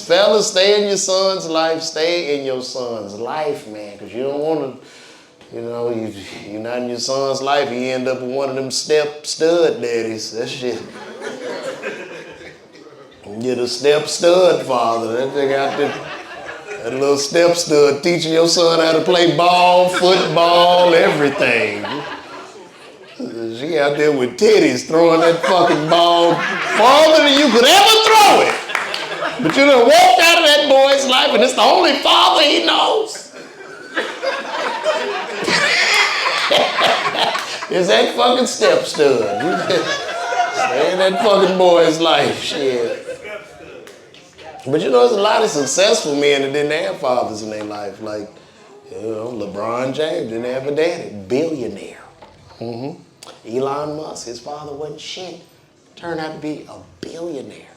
Fellas, stay in your son's life. Stay in your son's life, man, because you don't want to, you know, you're not in your son's life, you end up with one of them stud daddies. That shit. You're the stud father. That thing out there, that little stud teaching your son how to play ball, football, everything. She out there with titties throwing that fucking ball farther than you could ever throw it. But you done walked out of that boy's life and it's the only father he knows. It's that fucking stud. Stay in that fucking boy's life, shit. But you know, there's a lot of successful men that didn't have fathers in their life. Like, you know, LeBron James didn't have a daddy, billionaire. Elon Musk, his father wasn't shit. Turned out to be a billionaire.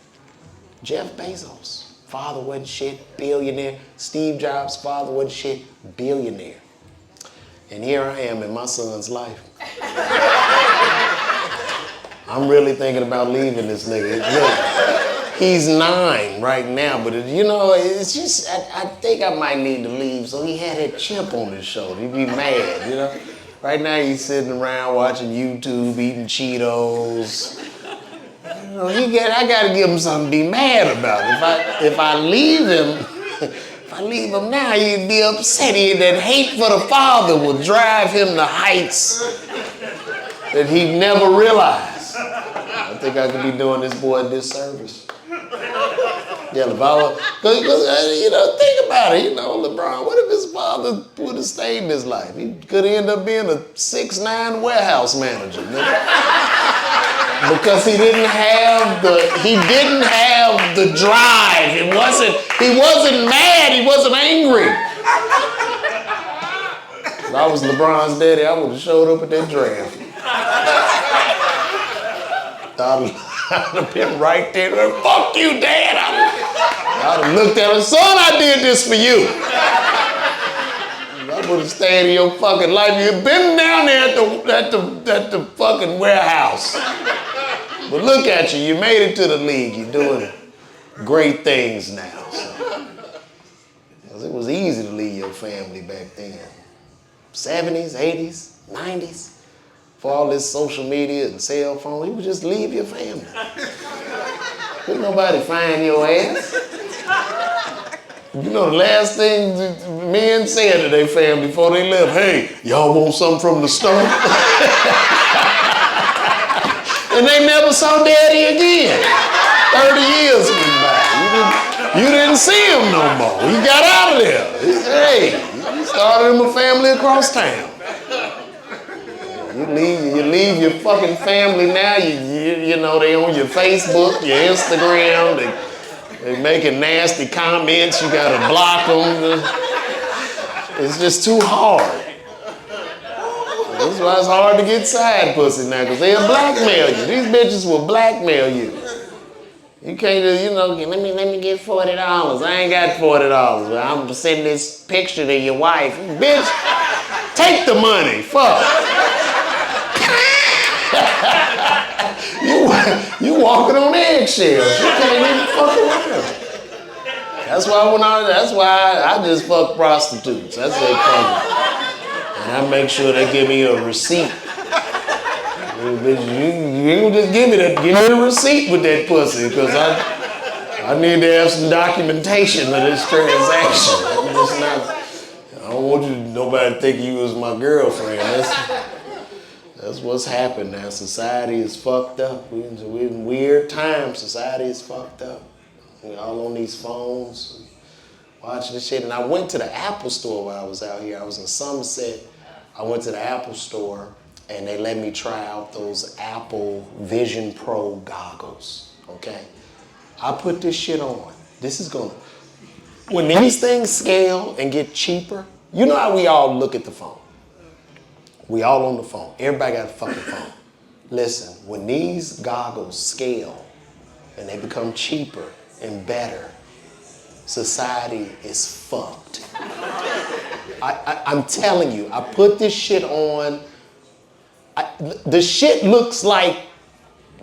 Jeff Bezos, father wasn't shit, billionaire. Steve Jobs' father wasn't shit, billionaire. And here I am in my son's life. I'm really thinking about leaving this nigga. Look, he's 9 right now, but you know, it's just, I think I might need to leave. So he had that chip on his shoulder. He'd be mad, you know? Right now he's sitting around watching YouTube, eating Cheetos. You know, I gotta give him something to be mad about. If I leave him now, he'd be upset. That hate for the father will drive him to heights that he'd never realize. I think I could be doing this boy a disservice. Yeah, LaVar, because, you know, think about it, you know, LeBron, what if his father would have stayed in his life? He could end up being a 6'9" warehouse manager. Because he didn't have the drive. He wasn't mad, he wasn't angry. If I was LeBron's daddy, I would have showed up at that draft. I'd have been right there. Fuck you, Dad. I'd have looked at him, son, I did this for you. I would have stayed in your fucking life. You've been down there at the fucking warehouse. But look at you. You made it to the league. You're doing great things now. So. It was easy to leave your family back then. 70s, 80s, 90s. For all this social media and cell phone, you would just leave your family. Couldn't nobody find your ass. You know the last thing men said to their family before they left, hey, y'all want something from the store? And they never saw daddy again. 30 years went by. You didn't see him no more. He got out of there. He started him a family across town. You leave your fucking family now, you know, they on your Facebook, your Instagram, they making nasty comments, you gotta block them. It's just too hard. That's why it's hard to get side pussy now, because they'll blackmail you. These bitches will blackmail you. You can't just, you know, let me get $40. I ain't got $40. Well, I'm gonna send this picture to your wife. Bitch, take the money, fuck. You walking on eggshells. You can't even fuck around. That's why I just fuck prostitutes. That's their problem. And I make sure they give me a receipt. You just give me a receipt with that pussy, because I need to have some documentation of this transaction. I don't want nobody to think you was my girlfriend. That's what's happened now. Society is fucked up. We're in weird times. Society is fucked up. We all on these phones, watching this shit. And I went to the Apple store while I was out here. I was in Somerset. I went to the Apple store and they let me try out those Apple Vision Pro goggles, okay? I put this shit on. When these things scale and get cheaper, you know how we all look at the phone. We all on the phone. Everybody got a fucking phone. Listen, when these goggles scale and they become cheaper and better, society is fucked. I'm telling you, I put this shit on. The shit looks like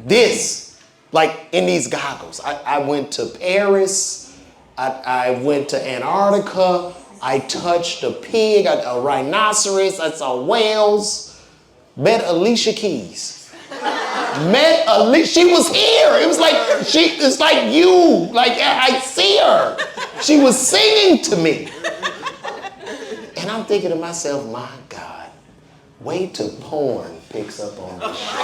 this, like in these goggles. I went to Paris. I went to Antarctica. I touched a pig, a rhinoceros. I saw whales. Met Alicia Keys. She was here. It was like it's like you. Like I see her. She was singing to me. And I'm thinking to myself, my God, wait till porn picks up on this shit.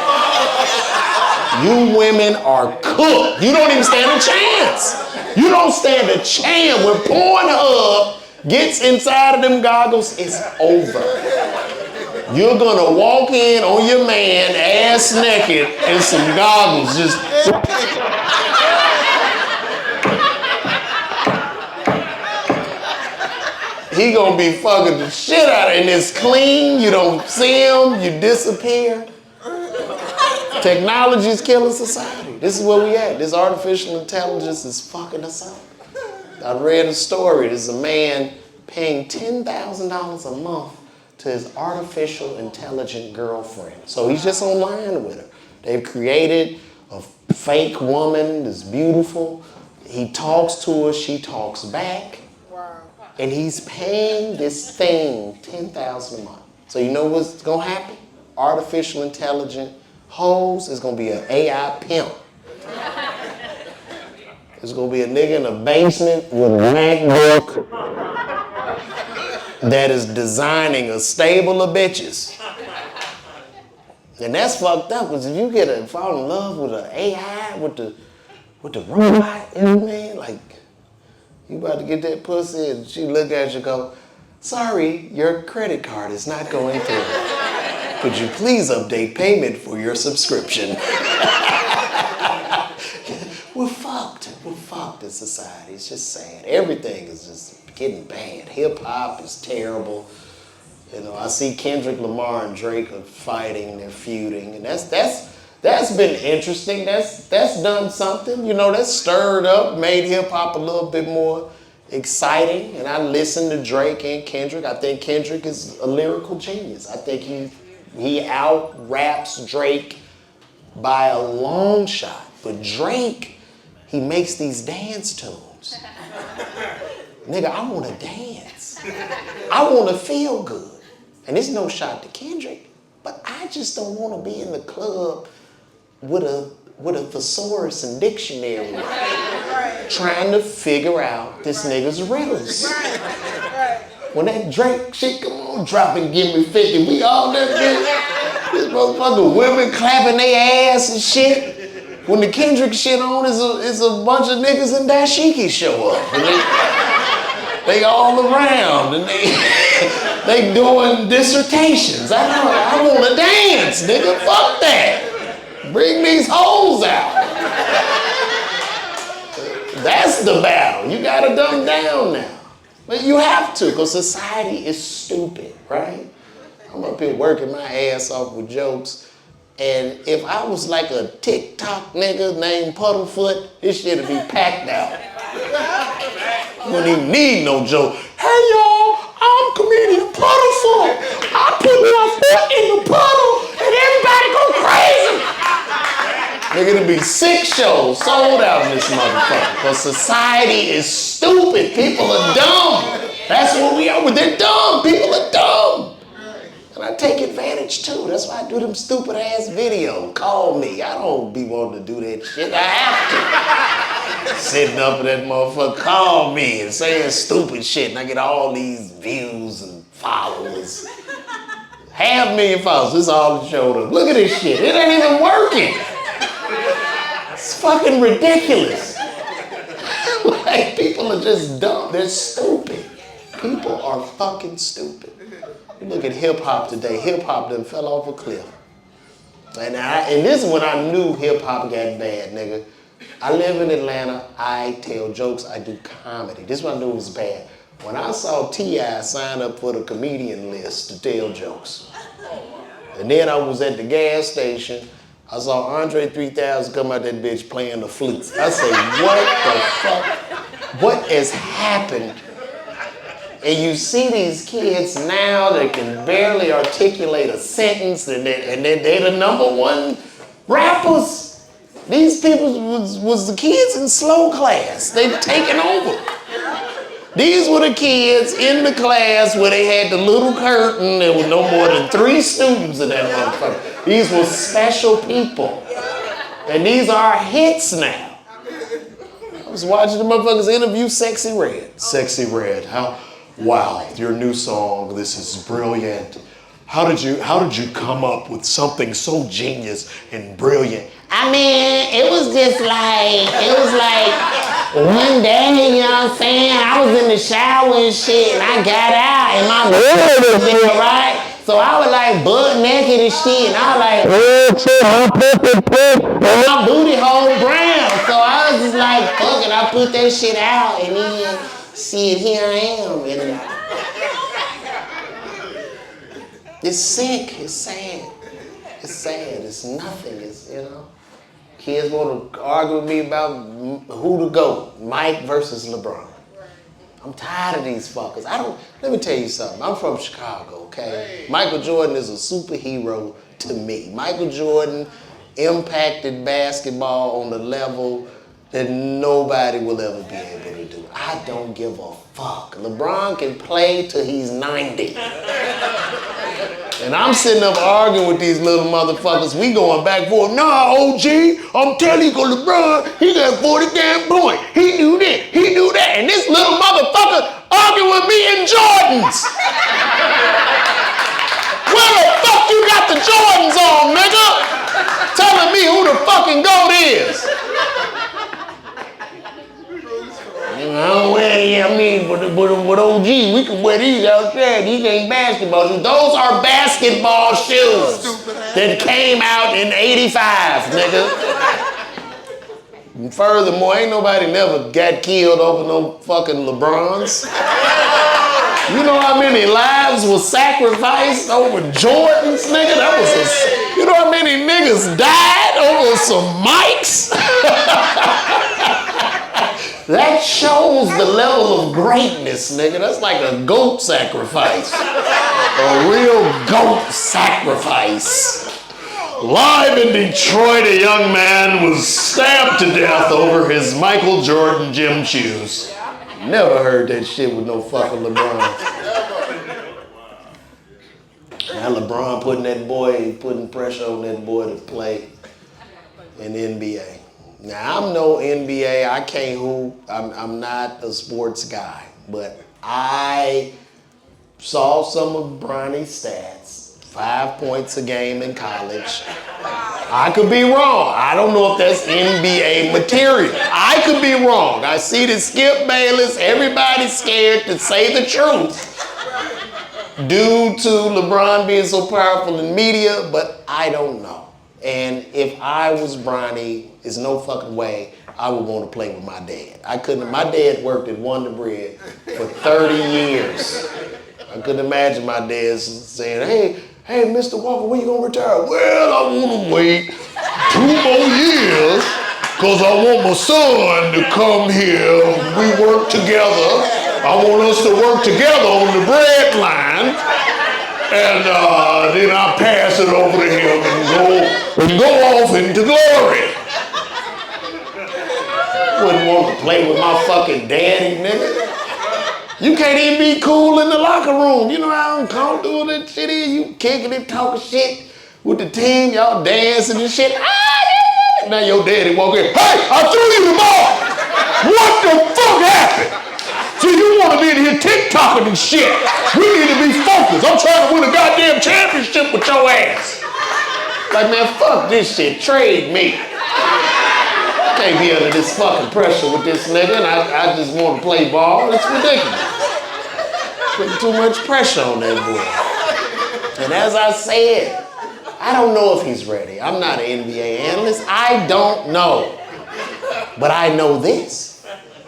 You women are cooked. You don't even stand a chance. You don't stand a chance. When Pornhub gets inside of them goggles, it's over. You're gonna walk in on your man ass naked and some goggles just. He gonna be fucking the shit out of it, and it's clean. You don't see him. You disappear. Technology is killing society. This is where we at. This artificial intelligence is fucking us up. I read a story. There's a man paying $10,000 a month to his artificial intelligent girlfriend. So he's just online with her. They've created a fake woman that's beautiful. He talks to her, she talks back. Wow. And he's paying this thing $10,000 a month. So you know what's gonna happen? Artificial intelligent hoes is gonna be an AI pimp. There's gonna be a nigga in a basement with a MacBook that is designing a stable of bitches. And that's fucked up, because if you fall in love with an AI, with the robot, you know what I mean? Like, you about to get that pussy and she look at you and go, sorry, your credit card is not going through. Could you please update payment for your subscription? We're fucked. We're fucked in society. It's just sad. Everything is just getting bad. Hip hop is terrible. You know, I see Kendrick Lamar and Drake are fighting, they're feuding, and that's been interesting. That's done something. You know, that's stirred up, made hip hop a little bit more exciting. And I listen to Drake and Kendrick. I think Kendrick is a lyrical genius. I think he out raps Drake by a long shot. But Drake, he makes these dance tunes. Nigga, I want to dance. I want to feel good. And it's no shot to Kendrick, but I just don't want to be in the club with a thesaurus and dictionary trying to figure out this nigga's riddles. When that Drake shit come on, drop and give me 50, we all there this motherfucker women clapping their ass and shit. When the Kendrick shit on, is a bunch of niggas in dashiki show up. And they all around and they doing dissertations. I want to dance, nigga. Fuck that. Bring these hoes out. That's the battle. You gotta dumb down now. But you have to, because society is stupid, right? I'm up here working my ass off with jokes. And if I was like a TikTok nigga named Puddlefoot, this shit'd be packed out. You wouldn't even need no joke. Hey y'all, I'm comedian Puddlefoot. I put my foot in the puddle and everybody go crazy. Nigga, it'll be 6 shows sold out in this motherfucker. Because society is stupid. People are dumb. That's what we are. They're dumb. People are dumb. And I take advantage too. That's why I do them stupid ass videos. Call me. I don't be wanting to do that shit. I have to. Sitting up in that motherfucker, call me and saying stupid shit. And I get all these views and followers. 500,000 followers. This all showed up. Look at this shit. It ain't even working. It's fucking ridiculous. Like, people are just dumb. They're stupid. People are fucking stupid. You look at hip hop today. Hip hop done fell off a cliff. And this is when I knew hip hop got bad, nigga. I live in Atlanta. I tell jokes. I do comedy. This is when I knew it was bad. When I saw T.I. sign up for the comedian list to tell jokes. And then I was at the gas station. I saw Andre 3000 come out that bitch playing the flute. I say, what the fuck? What has happened? And you see these kids now that can barely articulate a sentence, and they're the #1 rappers. These people was the kids in slow class. They've taken over. These were the kids in the class where they had the little curtain. There were no more than 3 students in that motherfucker. These were special people. And these are hits now. I was watching the motherfuckers interview Sexy Red. Sexy Red, wow, your new song, this is brilliant. How did you come up with something so genius and brilliant? I mean, it was like one day, you know what I'm saying? I was in the shower and shit, and I got out, and my booty was there, right? So I was like butt naked and shit, and I was like, my booty hole brown. So I was just like, fuck it, I put that shit out, and then, shit, here I am. And it's sick, it's sad. It's sad, it's nothing, it's, you know. Kids want to argue with me about who to go, Mike versus LeBron. I'm tired of these fuckers. Let me tell you something. I'm from Chicago, okay? Michael Jordan is a superhero to me. Michael Jordan impacted basketball on a level that nobody will ever be able to do. I don't give a fuck. LeBron can play till he's 90. And I'm sitting up arguing with these little motherfuckers. We going back and forth. Nah, OG, I'm telling you, LeBron, he got 40 damn points. He knew this, he knew that. And this little motherfucker arguing with me in Jordans. Where the fuck you got the Jordans on, nigga? Telling me who the fucking GOAT is. I don't wear, I mean, with OG, we can wear these outside. These ain't basketball shoes. Those are basketball shoes that came out in 85, nigga. And furthermore, ain't nobody never got killed over no fucking LeBrons. You know how many lives was sacrificed over Jordans, nigga? You know how many niggas died over some mics? That shows the level of greatness, nigga. That's like a goat sacrifice. A real goat sacrifice. Live in Detroit, a young man was stabbed to death over his Michael Jordan gym shoes. Never heard that shit with no fucking LeBron. Now LeBron putting pressure on that boy to play in the NBA. Now, I'm no NBA, I can't hoop, I'm not a sports guy, but I saw some of Bronny's stats, 5 points a game in college. I could be wrong. I don't know if that's NBA material. I could be wrong. I see that Skip Bayless, everybody's scared to say the truth due to LeBron being so powerful in media, but I don't know. And if I was Bronny, there's no fucking way I would want to play with my dad. I couldn't. My dad worked at Wonder Bread for 30 years. I couldn't imagine my dad saying, hey, Mr. Walker, when you gonna retire? Well, I want to wait 2 more years because I want my son to come here. We work together. I want us to work together on the bread line. And then I pass it over to him and go off into glory. Wouldn't want to play with my fucking daddy, nigga. You can't even be cool in the locker room. You know how uncomfortable that shit is? You kicking and talking shit with the team, y'all dancing and shit. Now your daddy walk in, hey, I threw you the ball. What the fuck happened? So you want to be in here TikToking and shit. We need to be focused. I'm trying to win a goddamn championship with your ass. Like, man, fuck this shit. Trade me. I can't be under this fucking pressure with this nigga, and I just want to play ball. It's ridiculous. Putting too much pressure on that boy. And as I said, I don't know if he's ready. I'm not an NBA analyst. I don't know. But I know this.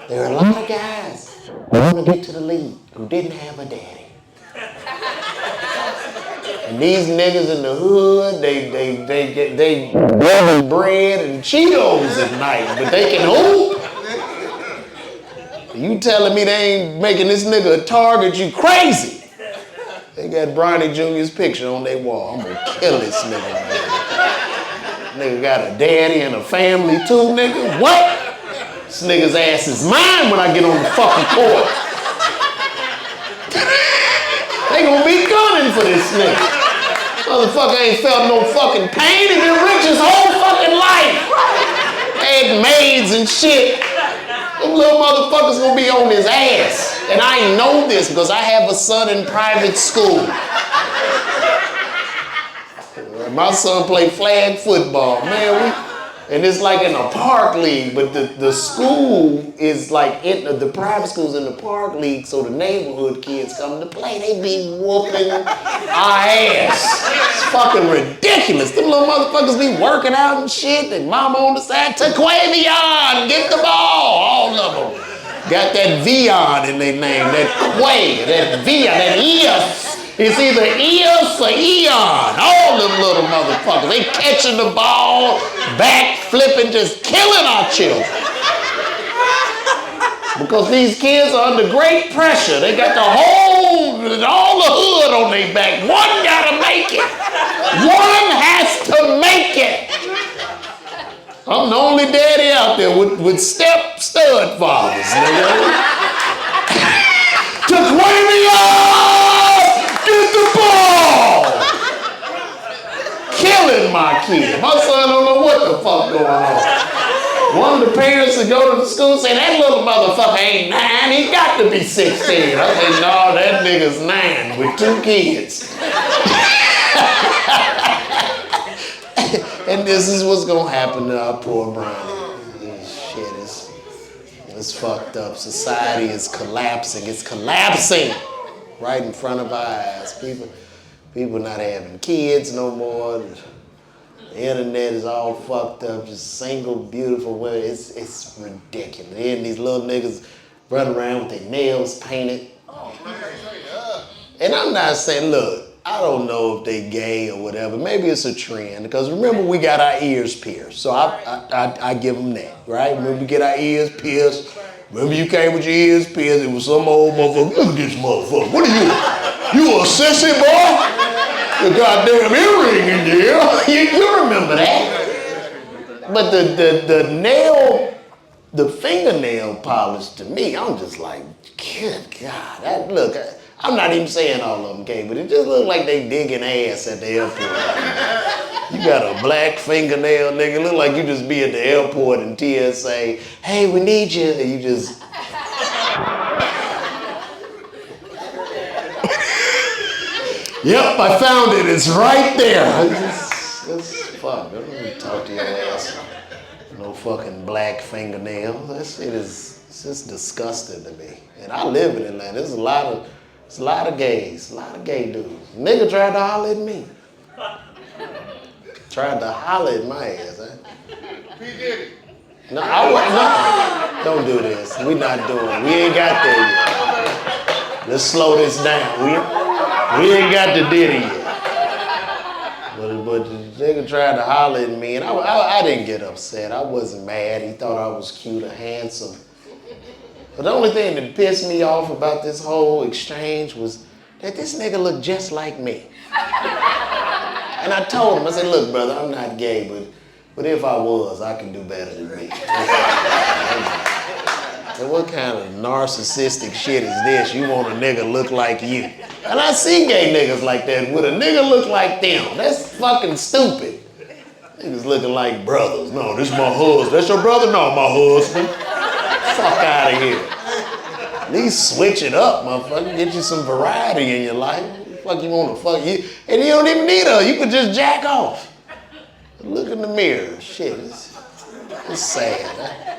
There are a lot of guys who want to get to the league who didn't have a daddy. And these niggas in the hood, they get bread and Cheetos at night, but they can hoop. You telling me they ain't making this nigga a target? You crazy. They got Bronny Jr.'s picture on their wall. I'm gonna kill this nigga, man. Nigga got a daddy and a family too, nigga. What? This nigga's ass is mine when I get on the fucking court. They gonna be gunning for this nigga. Motherfucker ain't felt no fucking pain. He been rich his whole fucking life. Had maids and shit. Them little motherfuckers gonna be on his ass. And I know this because I have a son in private school. My son play flag football, man. And it's like in a park league, but the school is like, the private school's in the park league, so the neighborhood kids come to play. They be whooping our ass. It's fucking ridiculous. Them little motherfuckers be working out and shit. Their mama on the side, Craving, get the ball. All of them got that Vion in their name, that Quay, that Vion, that Eos. It's either Eos or Eon. All them little motherfuckers. They catching the ball, back flipping, just killing our children. Because these kids are under great pressure. They got all the hood on their back. One gotta make it. One has to make it. I'm the only daddy out there with stud fathers. To Craving, get the ball! Killing my kid. My son don't know what the fuck going on. One of the parents that go to the school say, that little motherfucker ain't 9, he got to be 16. I said, no, that nigga's 9 with 2 kids. And this is what's gonna happen to our poor Bronny. Shit, it's fucked up. Society is collapsing. It's collapsing right in front of our eyes. People not having kids no more. The internet is all fucked up. Just single, beautiful women. It's ridiculous. And these little niggas run around with their nails painted. And I'm not saying, look, I don't know if they gay or whatever. Maybe it's a trend. Because remember, we got our ears pierced. So I give them that, right? Remember, we get our ears pierced. Remember you came with your ears pierced, it was some old motherfucker. Look at this motherfucker. What are you? You a sissy boy? The goddamn earring in there. You remember that. But the fingernail polish to me, I'm just like, good God. Look, I'm not even saying all of them gay, but it just look like they digging ass at the airport. You got a black fingernail, nigga. Look like you just be at the airport and TSA, hey, we need you. And you just. Yep, I found it. It's right there. It's fuck. I don't even talk to your ass. No fucking black fingernail. That shit is just disgusting to me. And I live in Atlanta. There's a lot of gays, a lot of gay dudes. Nigga tried to holler at me. Tried to holler at my ass, huh? He did it. No, don't do this. We not doing it. We ain't got there yet. Let's slow this down. We ain't got the Diddy yet. But the nigga tried to holler at me, and I didn't get upset. I wasn't mad. He thought I was cute or handsome. But the only thing that pissed me off about this whole exchange was that this nigga looked just like me. And I told him, I said, look, brother, I'm not gay, but if I was, I can do better than me. And what kind of narcissistic shit is this? You want a nigga look like you. And I see gay niggas like that. Would a nigga look like them? That's fucking stupid. Niggas looking like brothers. No, this my husband. That's your brother? No, my husband. Fuck out of here. At least switch it up, motherfucker. Get you some variety in your life. Fuck you want to fuck you. And you don't even need her. You could just jack off. Look in the mirror. Shit, it's sad. Huh?